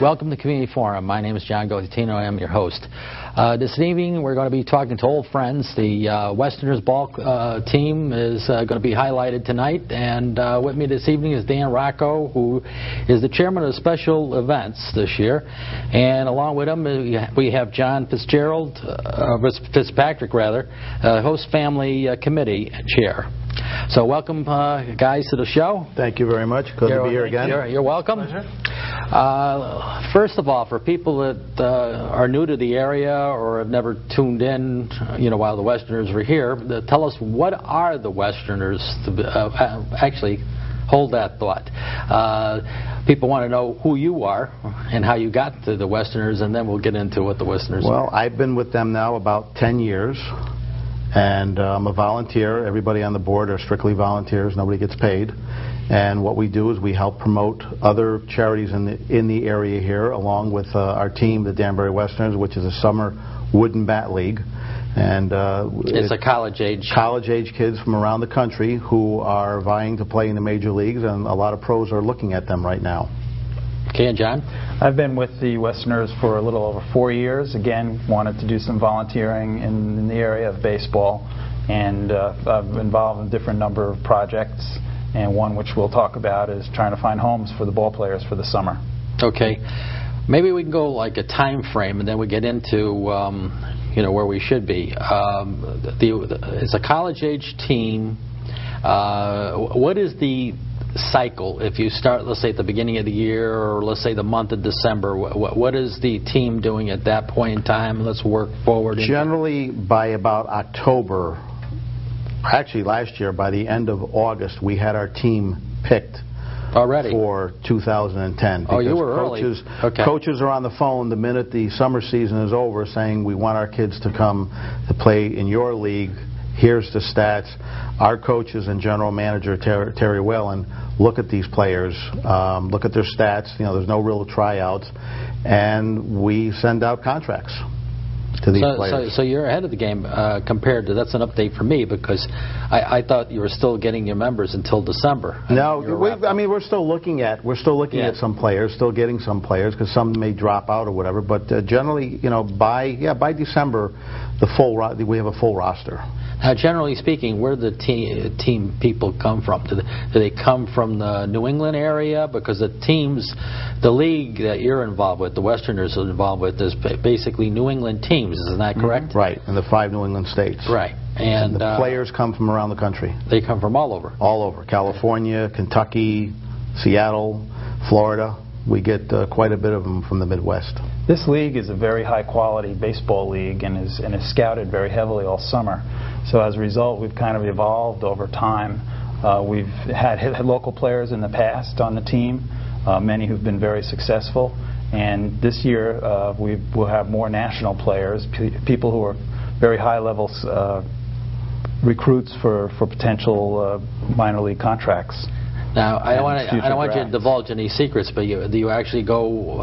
Welcome to Community Forum. My name is John Gotitino. I am your host. This evening we're going to be talking to old friends. The Westerners ball team is going to be highlighted tonight, and with me this evening is Dan Rocco, who is the chairman of special events this year, and along with him we have John Fitzpatrick, host family committee chair. So welcome, guys, to the show. Thank you very much. Good to be here again. You're welcome. Pleasure. First of all, for people that are new to the area or have never tuned in, while the Westerners were here, tell us, what are the Westerners? Actually, hold that thought. People want to know who you are and how you got to the Westerners, and then we'll get into what the Westerners are. Well, I've been with them now about 10 years. And I'm a volunteer. Everybody on the board are strictly volunteers. Nobody gets paid. And what we do is we help promote other charities in the area here, along with our team, the Danbury Westerners, which is a summer wooden bat league. And it's a college-age kids from around the country who are vying to play in the major leagues, and a lot of pros are looking at them right now. Okay, and John? I've been with the Westerners for a little over 4 years. Again, wanted to do some volunteering in the area of baseball, and I've been involved in a different number of projects, and one which we'll talk about is trying to find homes for the ball players for the summer. Okay. Maybe we can go like a time frame, and then we get into where we should be. It's a college-age team. What is the cycle? If you start, let's say, at the beginning of the year, or let's say the month of December, what is the team doing at that point in time? Let's work forward. Generally, by about October, actually last year, by the end of August, we had our team picked already for 2010. Oh, you were coaches, early. Okay. Coaches are on the phone the minute the summer season is over, saying, we want our kids to come to play in your league. Here's the stats. Our coaches and general manager Terry Whalen look at these players, look at their stats. There's no real tryouts, and we send out contracts to these players. So you're ahead of the game compared to. That's an update for me, because I thought you were still getting your members until December. No, we're still looking at some players, still getting some players, because some may drop out or whatever. But generally, by December, we have a full roster. Now, generally speaking, where do the team people come from? Do they come from the New England area? Because the league that you're involved with, the Westerners are involved with, is basically New England teams. Isn't that correct? Mm-hmm. Right, in the 5 New England states. Right. And the players come from around the country. They come from all over. All over. California, Kentucky, Seattle, Florida. We get quite a bit of them from the Midwest. This league is a very high-quality baseball league and is scouted very heavily all summer. So as a result, we've kind of evolved over time. We've had local players in the past on the team, many who've been very successful. And this year, we will have more national players, people who are very high-level recruits for potential minor league contracts. Now, I don't want you to divulge any secrets, but do you actually go,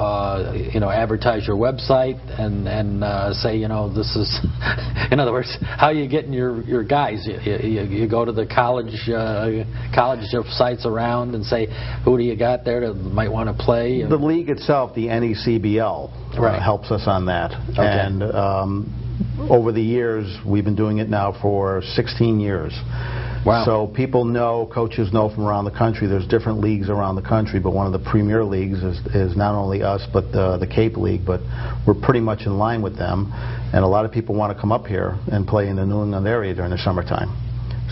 advertise your website and say, this is, in other words, how are you getting your guys? You go to the college sites around and say, who do you got there that might want to play? The league itself, the NECBL, helps us on that. Okay. And over the years, we've been doing it now for 16 years. Wow. So people know, coaches know from around the country, there's different leagues around the country, but one of the premier leagues is not only us, but the Cape League, but we're pretty much in line with them. And a lot of people want to come up here and play in the New England area during the summertime.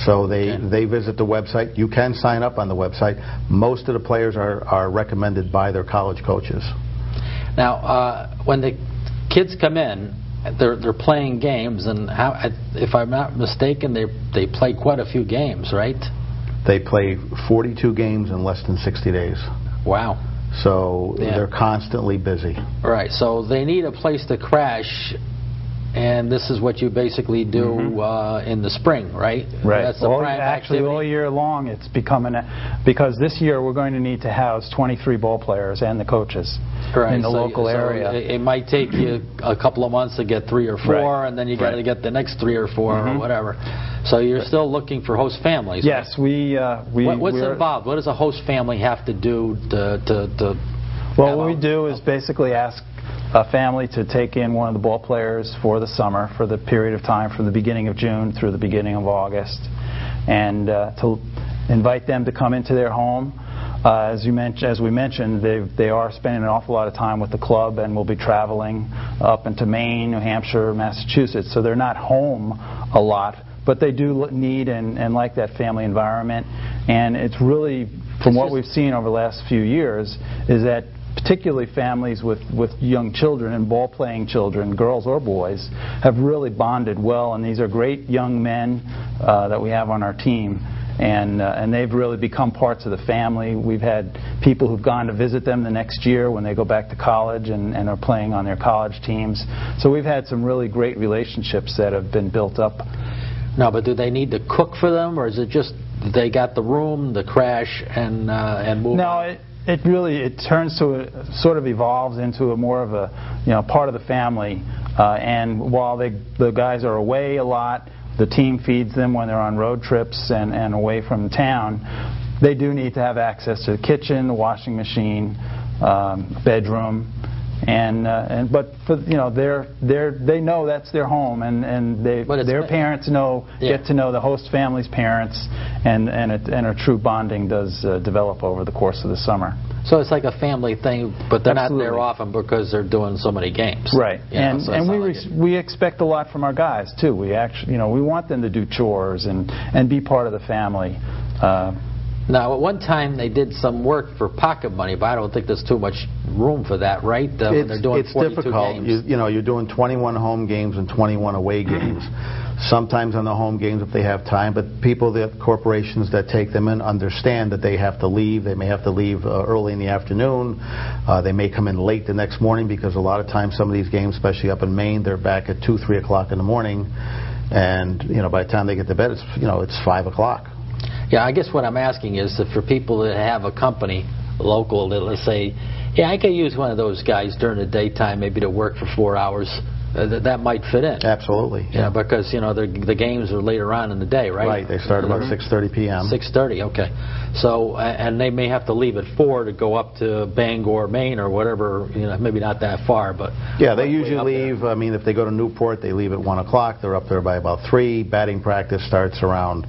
So they visit the website. You can sign up on the website. Most of the players are recommended by their college coaches. Now, when the kids come in, they're playing games, and if I'm not mistaken, they play quite a few games, right? They play 42 games in less than 60 days. Wow. So they're constantly busy. Right. So they need a place to crash, and this is what you basically do in the spring, right? Right. That's the prime actually, activity. all year long, it's becoming because this year we're going to need to house 23 ball players and the coaches in the local area. It might take you a couple of months to get 3 or 4, and then you got to get the next 3 or 4 or whatever. So you're still looking for host families. Yes, what's involved? What does a host family have to do to Well, what we do is basically ask a family to take in one of the ball players for the summer, for the period of time from the beginning of June through the beginning of August, and to invite them to come into their home. As we mentioned, they are spending an awful lot of time with the club and will be traveling up into Maine, New Hampshire, Massachusetts, so they're not home a lot, but they do need and like that family environment. And it's really, from what we've seen over the last few years, is that particularly families with young children and ball-playing children, girls or boys, have really bonded well, and these are great young men that we have on our team. And they've really become parts of the family. We've had people who've gone to visit them the next year when they go back to college and are playing on their college teams. So we've had some really great relationships that have been built up. No, but do they need to cook for them, or is it just they got the room, the crash, and move? No, it really turns to sort of evolves into a more of a part of the family. And while the guys are away a lot, the team feeds them when they're on road trips and away from town. They do need to have access to the kitchen, the washing machine, bedroom, but for, they know that's their home, and their parents get to know the host family's parents, and a true bonding does develop over the course of the summer. So it's like a family thing, but they're Absolutely. not there often because they're doing so many games. Right, So we expect a lot from our guys too. We actually, we want them to do chores and be part of the family. Now, at one time they did some work for pocket money, but I don't think there's too much room for that, right? When they're doing it's 42 difficult. games. You're doing 21 home games and 21 away games. Sometimes on the home games if they have time, but the corporations that take them in understand that they have to leave. They may have to leave early in the afternoon. They may come in late the next morning because a lot of times some of these games, especially up in Maine, they're back at 2, 3 o'clock in the morning, and by the time they get to bed, it's 5 o'clock. Yeah, I guess what I'm asking is that for people that have a company local that, let's say, yeah, I could use one of those guys during the daytime maybe to work for 4 hours. That might fit in. Absolutely. Yeah, because the games are later on in the day, right? Right. They start about 6:30 p.m. 6:30. Okay. So and they may have to leave at 4 to go up to Bangor, Maine, or whatever. Maybe not that far, but yeah, they usually leave. I mean, if they go to Newport, they leave at 1 o'clock. They're up there by about 3. Batting practice starts around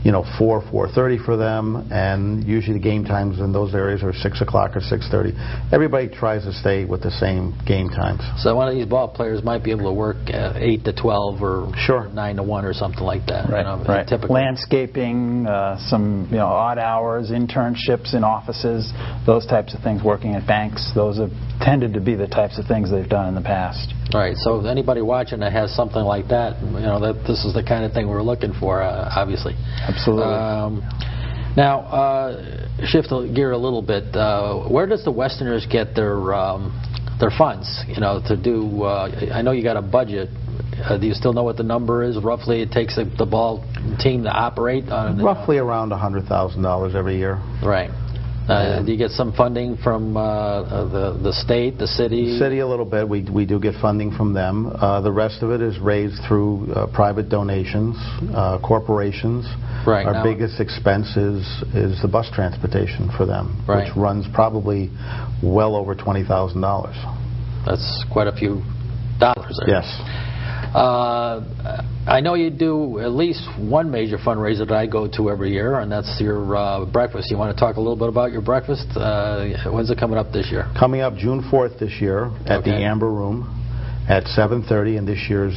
4:30 for them, and usually the game times in those areas are 6 o'clock or 6:30. Everybody tries to stay with the same game times. So one of these ball players might be able to work 8 to 12 or sure 9 to 1 or something like that. Right. Right. Typically. Landscaping, some odd hours, internships in offices, those types of things. Working at banks, those have tended to be the types of things they've done in the past. Right. So anybody watching that has something like that, that this is the kind of thing we're looking for, obviously. Absolutely. Now, shift gear a little bit. Where does the Westerners get their funds? To do. I know you got a budget. Do you still know what the number is roughly? It takes the ball team to operate on roughly around $100,000 every year. Right. Do you get some funding from the state, the city? City a little bit. We do get funding from them. The rest of it is raised through private donations, corporations. Right. Our biggest expense is the bus transportation for them, right, which runs probably well over $20,000. That's quite a few dollars there. Yes. I know you do at least one major fundraiser that I go to every year, and that's your breakfast. You want to talk a little bit about your breakfast? When's it coming up this year? Coming up June 4th this year at the Amber Room at 7:30, and this year's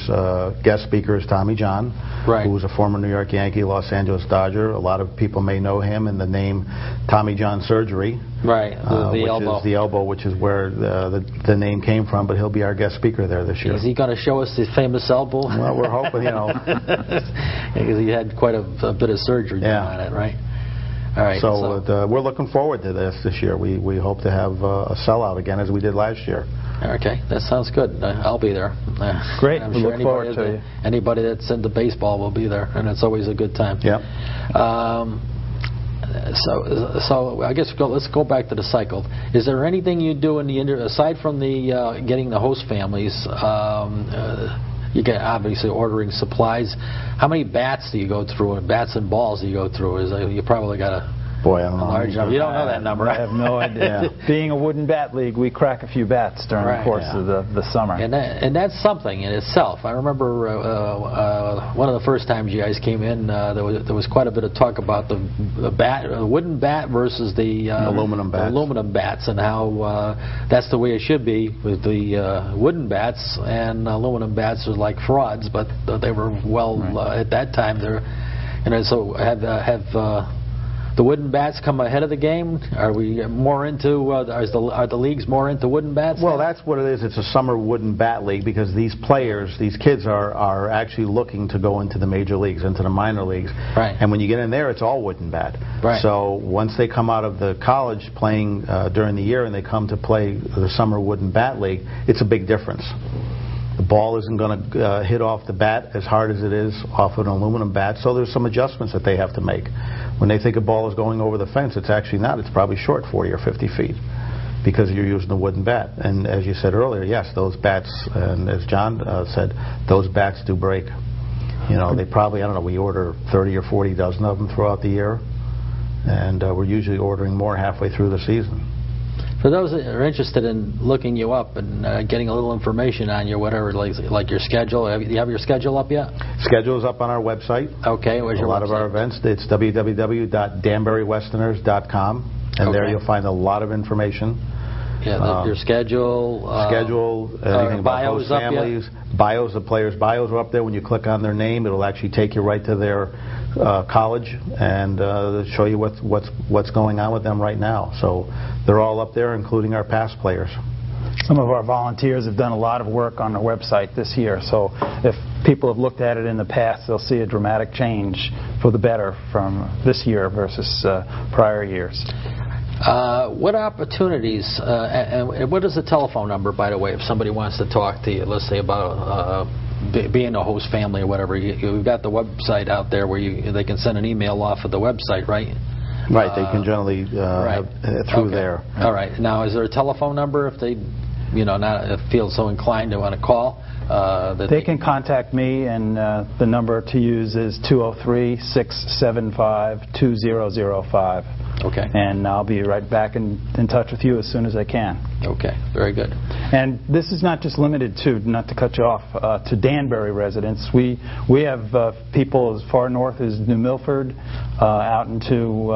guest speaker is Tommy John, right, who was a former New York Yankee, Los Angeles Dodger. A lot of people may know him in the name Tommy John Surgery. Right, which elbow. Is the elbow, which is where the name came from, but he'll be our guest speaker there this year. Is he going to show us his famous elbow? Well, we're hoping, Because he had quite a bit of surgery done on it, right? All right. So we're looking forward to this year. We hope to have a sellout again as we did last year. Okay, that sounds good. I'll be there. Great. I'm we sure look forward to anybody that's into baseball will be there, and it's always a good time. Yeah. So I guess let's go back to the cycle. Is there anything you do in the aside from the getting the host families? You get obviously ordering supplies. How many bats do you go through? Bats and balls do you go through? You probably got a Boy, I don't know. Large number. You don't know that number. I have no idea. Being a wooden bat league, we crack a few bats during the course of the summer. And that's something in itself. I remember one of the first times you guys came in, there was quite a bit of talk about the wooden bat versus the aluminum bats, and how that's the way it should be with the wooden bats, and aluminum bats are like frauds, but they were at that time. So have the wooden bats come ahead of the game? Are we more into? Are the leagues more into wooden bats? Well, that's what it is. It's a summer wooden bat league because these kids are actually looking to go into the major leagues, into the minor leagues. Right. And when you get in there, it's all wooden bat. Right. So once they come out of the college playing during the year and they come to play the summer wooden bat league, it's a big difference. The ball isn't going to hit off the bat as hard as it is off an aluminum bat, so there's some adjustments that they have to make. When they think a ball is going over the fence, it's actually not. It's probably short 40 or 50 feet because you're using a wooden bat. And as you said earlier, yes, those bats, and as John said, those bats do break. You know, they probably, I don't know, we order 30 or 40 dozen of them throughout the year, and we're usually ordering more halfway through the season. For those that are interested in looking you up and getting a little information on you, whatever, like your schedule, do you have your schedule up yet? Schedule is up on our website. Okay, where's your website? A lot of our events. It's www.danburywesterners.com, and there you'll find a lot of information. Yeah, your schedule. Anything about host families. Bios of players' bios are up there. When you click on their name, it'll actually take you right to their college and show you what's going on with them right now. So they're all up there, including our past players. Some of our volunteers have done a lot of work on the website this year, so if people have looked at it in the past, they'll see a dramatic change for the better from this year versus prior years. What opportunities, and what is the telephone number, by the way, if somebody wants to talk to you, let's say about being a host family or whatever? You've got the website out there where they can send an email off of the website, right? Right, they can generally through there. All right. Now, is there a telephone number if they, not feel so inclined to want to call? They can contact me, and the number to use is 203-675-2005. Okay. And I'll be right back in touch with you as soon as I can. Okay, very good. And this is not just limited to, not to cut you off, to Danbury residents. We have people as far north as New Milford, out into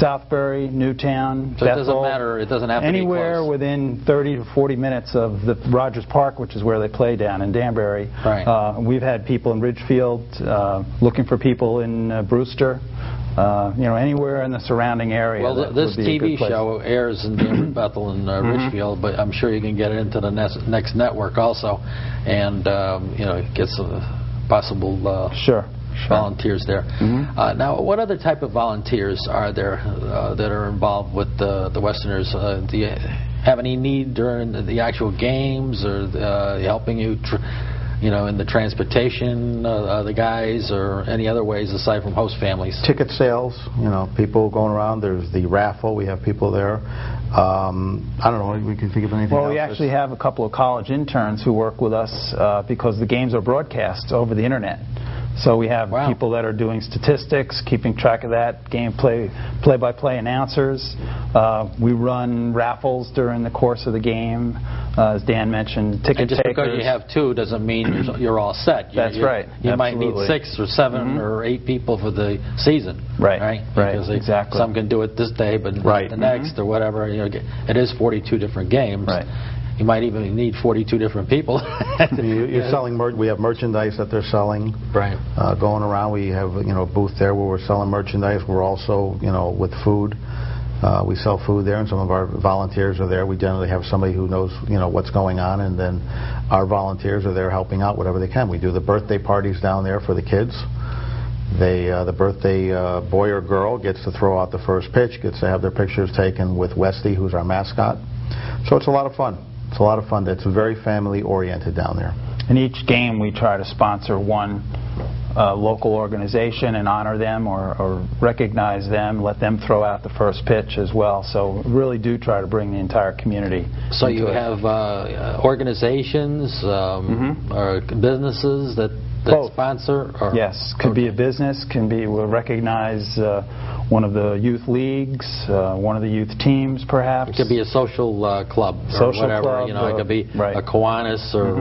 Southbury, Newtown, so Bethel. It doesn't matter. It doesn't have to anywhere be close. Within 30 to 40 minutes of the Rogers Park, which is where they play down in Danbury. Right. We've had people in Ridgefield, looking for people in Brewster. Anywhere in the surrounding area. Well, this TV show airs in Bethel and Ridgefield, but I'm sure you can get it into the next network also, and get some possible volunteers there. Now, what other type of volunteers are there that are involved with the Westerners? Do you have any need during the actual games, or helping you? In the transportation, the guys, or any other ways aside from host families? Ticket sales, people going around. There's the raffle. We have people there. I don't know. We can think of anything else. Well, we actually have a couple of college interns who work with us because the games are broadcast over the Internet. So we have people that are doing statistics, keeping track of that, play-by-play announcers. We run raffles during the course of the game. As Dan mentioned, ticket takers. And just because you have two doesn't mean you're all set. That's right. You might need 6 or 7 or 8 people for the season. Right. Because exactly. Some can do it this day, but not the next or whatever. It is 42 different games. Right. You might even need 42 different people. You're selling we have merchandise that they're selling. Right. Going around, we have a booth there where we're selling merchandise. We're also with food. We sell food there, and some of our volunteers are there. We generally have somebody who knows what's going on, and then our volunteers are there helping out whatever they can. We do the birthday parties down there for the kids. The birthday boy or girl gets to throw out the first pitch, gets to have their pictures taken with Westy, who's our mascot. So it's a lot of fun. It's a lot of fun. It's very family-oriented down there. In each game, we try to sponsor one local organization and honor them or recognize them, let them throw out the first pitch as well. So we really do try to bring the entire community. So you have organizations or businesses that Both. sponsor? Or? Yes, could be a business, we'll recognize one of the youth leagues, one of the youth teams perhaps. It could be a social club or Social whatever. club, It could be right. a Kiwanis or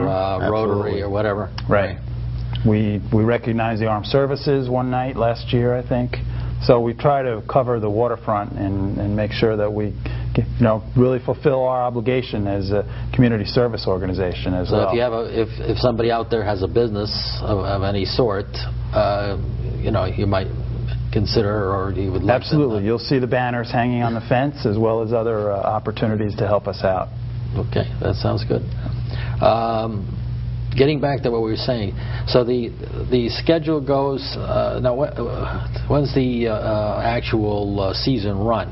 Rotary or whatever. Right. We recognize the armed services one night last year, I think. So we try to cover the waterfront and make sure that we really fulfill our obligation as a community service organization as well. So if you have if somebody out there has a business of any sort, you might consider, or you would like Absolutely. them. You'll see the banners hanging on the fence as well as other opportunities to help us out. Okay, that sounds good. Getting back to what we were saying, so the schedule goes. Now, when's the actual season run?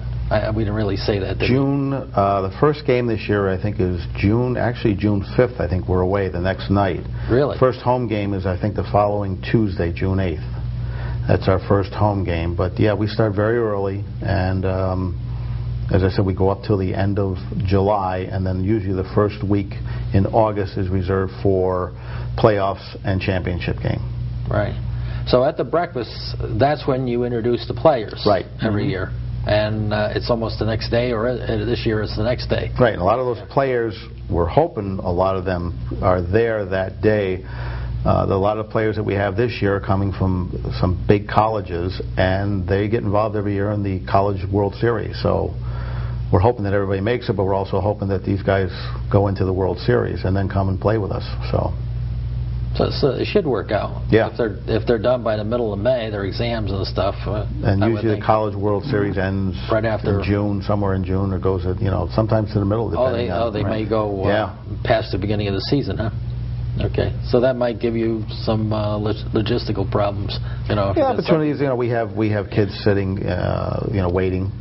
We didn't really say that. June. The first game this year, I think, is June. Actually, June 5th. I think we're away the next night. Really? First home game is, I think, the following Tuesday, June 8th. That's our first home game. But yeah, we start very early, and as I said, we go up till the end of July, and then usually the first week in August is reserved for playoffs and championship game. Right. So at the breakfast, that's when you introduce the players. Right. Every year. And it's almost the next day, or this year it's the next day. Right. And a lot of those players, we're hoping a lot of them are there that day. A lot of players that we have this year are coming from some big colleges, and they get involved every year in the College World Series. So we're hoping that everybody makes it, but we're also hoping that these guys go into the World Series and then come and play with us. So it should work out. Yeah. If they're done by the middle of May, their exams and stuff. And usually the College World Series ends right after in June, somewhere in June, or goes sometimes to the middle. Depending on, they may go past the beginning of the season, huh? Okay, so that might give you some logistical problems. Opportunities. We have kids sitting, waiting.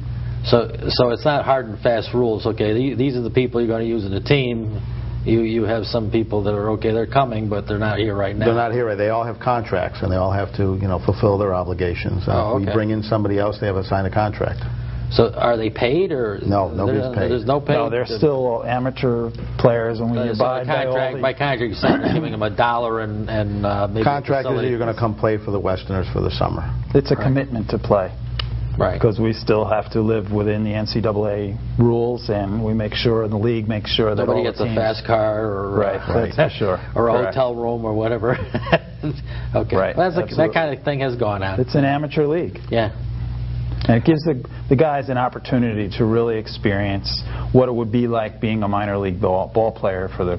So it's not hard and fast rules. Okay, these are the people you're going to use in the team. You have some people that are they're coming, but they're not here right now. They're not here. They all have contracts, and they all have to fulfill their obligations. If we bring in somebody else, they have to sign a contract. So are they paid or no? Nobody's paid. There's no pay. No, they're still amateur players, and we abide by contract, you're giving them $1 and maybe contractors, you're going to come play for the Westerners for the summer. It's a commitment to play. Right. Because we still have to live within the NCAA rules, and we make sure, the league makes sure that nobody gets a fast car or that's for sure, or a hotel room or whatever. Okay, right. Well, that kind of thing has gone on. It's an amateur league. Yeah. And it gives the guys an opportunity to really experience what it would be like being a minor league ball player for the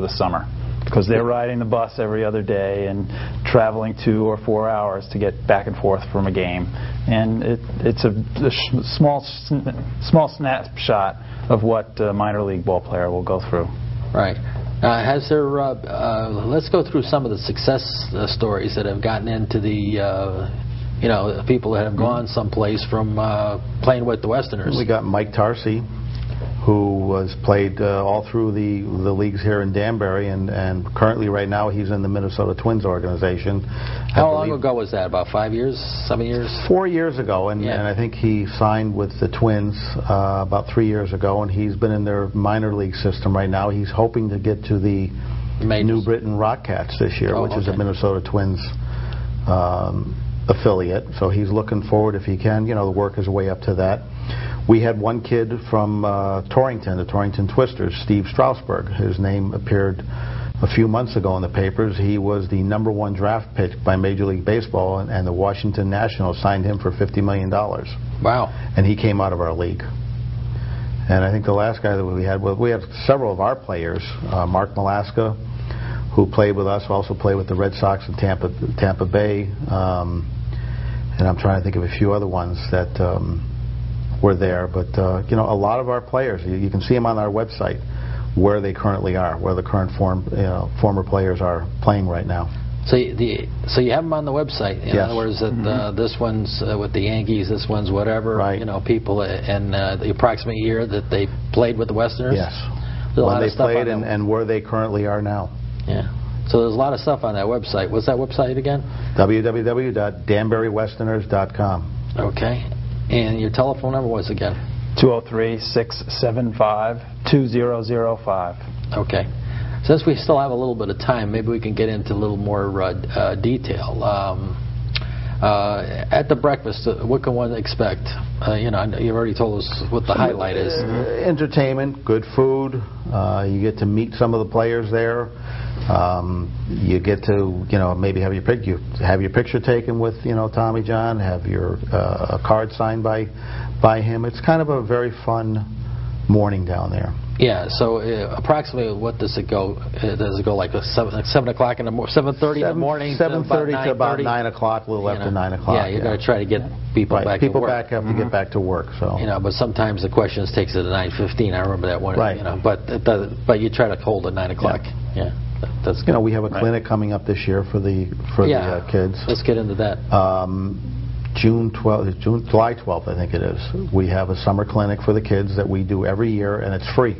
summer, because they're riding the bus every other day and traveling 2 or 4 hours to get back and forth from a game, and it's a small snapshot of what a minor league ball player will go through. Right. Has there? Let's go through some of the success stories that have gotten into the. People that have gone someplace from playing with the Westerners. We got Mike Tarsi, who was played all through the leagues here in Danbury, and currently right now he's in the Minnesota Twins organization. How long ago was that? About 5 years? 7 years? 4 years ago, and I think he signed with the Twins about 3 years ago, and he's been in their minor league system right now. He's hoping to get to the New Britain Rockcats this year, which is a Minnesota Twins affiliate, so he's looking forward if he can, to work his way up to that. We had one kid from Torrington, the Torrington Twisters, Steve Strasburg. His name appeared a few months ago in the papers. He was the #1 draft pick by Major League Baseball, and the Washington Nationals signed him for $50 million. Wow. And he came out of our league. And I think the last guy that we had several of our players, Mark Malaska, who played with us, also played with the Red Sox in Tampa Bay, and I'm trying to think of a few other ones that were there. But a lot of our players, you can see them on our website where they currently are, where the current former players are playing right now. So you have them on the website. In other words, that this one's with the Yankees, this one's whatever. Right. People and the approximate year that they played with the Westerners. Yes. When they played and where they currently are now. Yeah. So there's a lot of stuff on that website. What's that website again? www.danburywesterners.com. Okay. And your telephone number was again? 203-675-2005. Okay. Since we still have a little bit of time, maybe we can get into a little more detail. At the breakfast, what can one expect? You've already told us what the highlight is. Entertainment, good food. You get to meet some of the players there. You get to, maybe have your picture taken with, Tommy John. Have your a card signed by him. It's kind of a very fun morning down there. Yeah. So approximately, what does it go? Does it go like 7 o'clock in the morning, 7:30 in the morning, 7:30 to about 9 o'clock, a little after 9 o'clock. Yeah, you're going to try to get people back to work. People back have to get back to work. So but sometimes the questions takes it to 9:15. I remember that one. Right. But you try to hold at 9 o'clock. Yeah. That's good. We have a clinic coming up this year for the kids. Let's get into that. July 12th, I think it is. We have a summer clinic for the kids that we do every year, and it's free.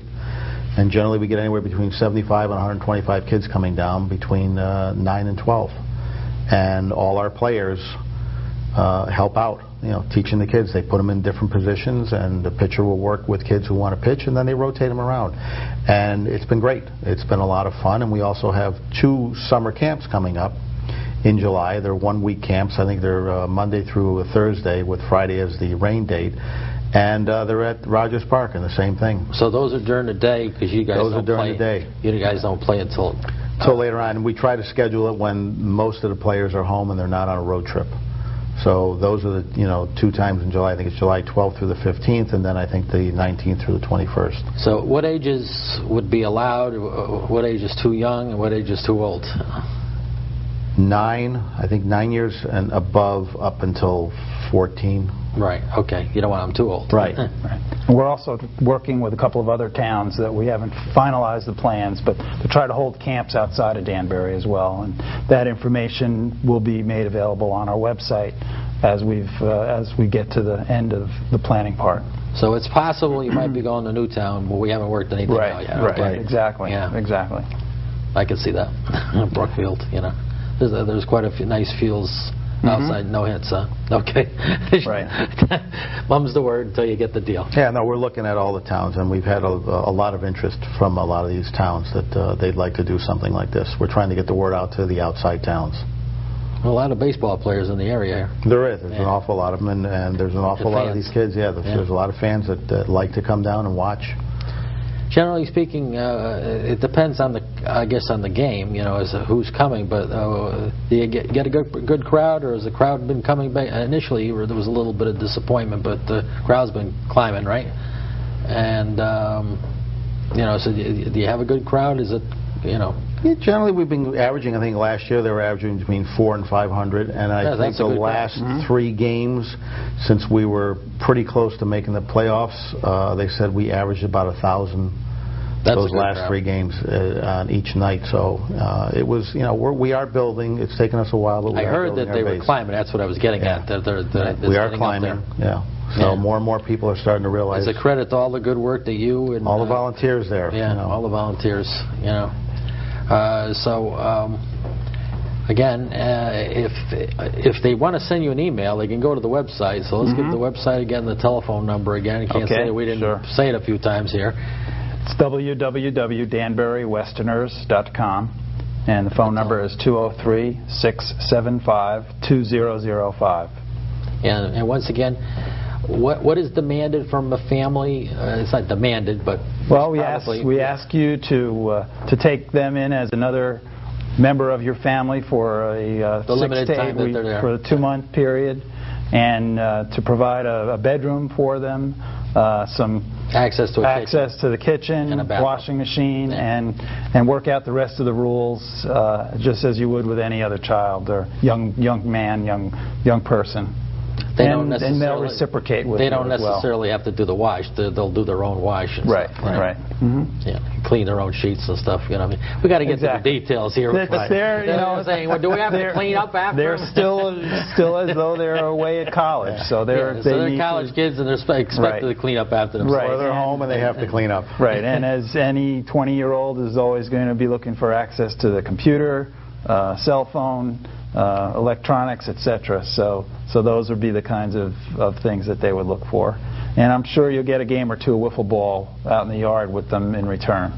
And generally, we get anywhere between 75 and 125 kids coming down between 9 and 12. And all our players help out, teaching the kids. They put them in different positions, and the pitcher will work with kids who want to pitch, and then they rotate them around. And it's been great. It's been a lot of fun, and we also have 2 summer camps coming up in July. They're 1-week camps. I think they're Monday through Thursday, with Friday as the rain date. And they're at Rogers Park, and the same thing. So those are during the day, because you guys don't play. The day. You guys don't play until later on. And we try to schedule it when most of the players are home and they're not on a road trip. So those are the 2 times in July. I think it's July 12th through the 15th, and then I think the 19th through the 21st. So what ages would be allowed? What age is too young, and what age is too old? 9, I think 9 years and above, up until 14. Right. Okay. You don't want them too old. Right. Right. And we're also working with a couple of other towns that we haven't finalized the plans, but to try to hold camps outside of Danbury as well. And that information will be made available on our website as we get to the end of the planning part. So it's possible you might be going to Newtown, but we haven't worked anything out yet. Right. Okay. Exactly. Yeah. Exactly. I can see that. Brookfield. There's quite a few nice fields. Outside, no hits, huh? Okay. Right. Mum's the word until you get the deal. Yeah, no, we're looking at all the towns, and we've had a lot of interest from a lot of these towns that they'd like to do something like this. We're trying to get the word out to the outside towns. A lot of baseball players in the area. There is. There's an awful lot of them, and there's an awful lot of these kids. Yeah, there's a lot of fans that like to come down and watch. Generally speaking, it depends on the game, as to who's coming. But do you get a good crowd, or has the crowd been coming back? Initially, there was a little bit of disappointment, but the crowd's been climbing, right? And so do you have a good crowd? Is it, Yeah, generally, we've been averaging. I think last year they were averaging between 400 and 500, and I think the last 3 games, since we were pretty close to making the playoffs, they said we averaged about 1,000. Those last 3 games on each night. So it was, we are building. It's taken us a while, but I heard that they were climbing. That's what I was getting at. We are climbing. Yeah. So more and more people are starting to realize. It's a credit to all the good work that you and all the volunteers there. Yeah, all the volunteers. Again, if they want to send you an email, they can go to the website. So let's get the website again, the telephone number again. You can't say we didn't say it a few times here. It's www.danburywesterners.com, and the phone number is 203-675-2005. And once again, what is demanded from the family? It's not demanded, but we ask you to take them in as another member of your family for a 6 to 8 week, for a 2-month period, and to provide a bedroom for them, some access to the kitchen, and a washing machine, and work out the rest of the rules just as you would with any other child or young man, young person. And they'll reciprocate with you. They don't necessarily have to do the wash. They'll do their own wash and stuff. Right. Yeah, clean their own sheets and stuff. We got to get to the details here. Saying, do we have to clean up after? They're still as though they're away at college. So they're college kids, and they're expected to clean up after themselves. Right. Or they're home and they have to clean up. Right. And as any 20-year-old is always going to be looking for access to the computer, cell phone, electronics, etc. So those would be the kinds of things that they would look for. And I'm sure you'll get a game or 2 of wiffle ball out in the yard with them in return.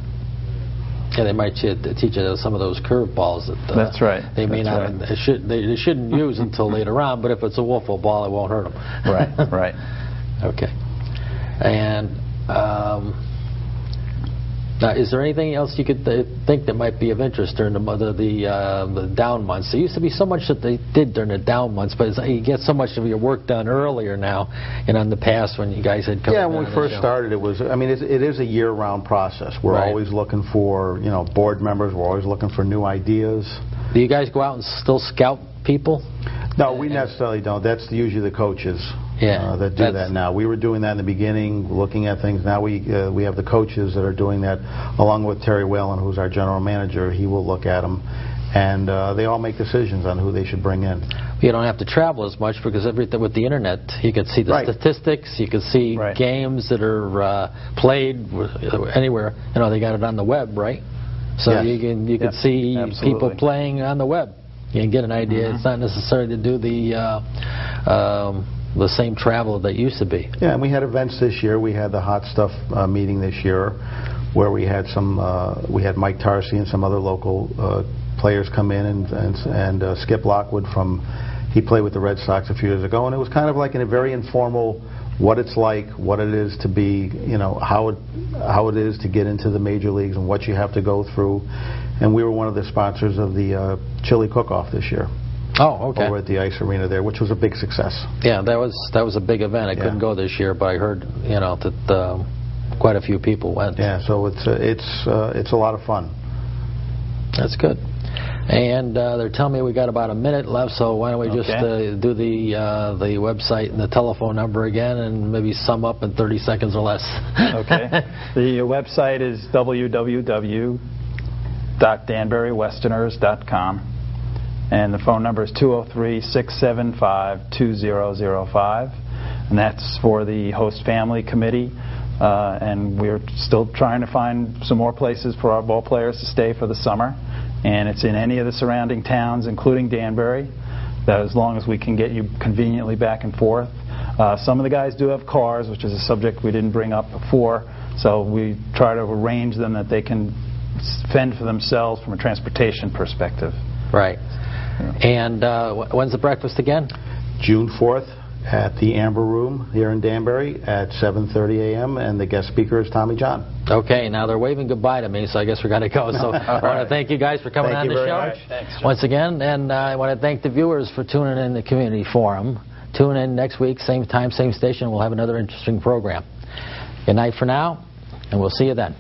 Yeah, they might teach you some of those curveballs that That's right. they may That's not. right. They shouldn't use until later on. But if it's a wiffle ball, it won't hurt them. Right. Right. Okay. And now, is there anything else you could think that might be of interest during the down months? There used to be so much that they did during the down months, but you get so much of your work done earlier now, and in the past when you guys had come. Yeah, when we first started, it was. I mean, it is a year-round process. We're always looking for board members. We're always looking for new ideas. Do you guys go out and still scout people? No, we necessarily don't. That's usually the coaches that do that now. We were doing that in the beginning, looking at things. Now we have the coaches that are doing that, along with Terry Whalen, who's our general manager. He will look at them, and they all make decisions on who they should bring in. You don't have to travel as much because everything with the internet, you can see the statistics, you can see games that are played anywhere. They got it on the web, right? So you can see people playing on the web. You can get an idea. It's not necessary to do the same travel that used to be. Yeah, and we had events this year. We had the Hot Stuff meeting this year, where we had we had Mike Tarsi and some other local players come in, and Skip Lockwood he played with the Red Sox a few years ago, and it was kind of like in a very informal, what it's like, what it is to be, how it is to get into the major leagues and what you have to go through. And we were one of the sponsors of the chili cook-off this year. Oh, okay. Over at the Ice Arena there, which was a big success. Yeah, that was a big event. I couldn't go this year, but I heard that quite a few people went. Yeah, so it's a lot of fun. That's good. And they're telling me we got about a minute left, so why don't we just do the website and the telephone number again, and maybe sum up in 30 seconds or less. Okay. The website is www.danburywesterners.com, and the phone number is 203-675-2005, and that's for the host family committee. And we're still trying to find some more places for our ball players to stay for the summer. And it's in any of the surrounding towns, including Danbury, that as long as we can get you conveniently back and forth. Some of the guys do have cars, which is a subject we didn't bring up before, so we try to arrange them that they can fend for themselves from a transportation perspective. Right. Yeah. And when's the breakfast again? June 4th. At the Amber Room here in Danbury at 7:30 a.m. and the guest speaker is Tommy John. Okay, now they're waving goodbye to me, so I guess we're going to go. So I want to thank you guys for coming on the show. Much. Thanks, once again, and I want to thank the viewers for tuning in the Community Forum. Tune in next week, same time, same station. We'll have another interesting program. Good night for now, and we'll see you then.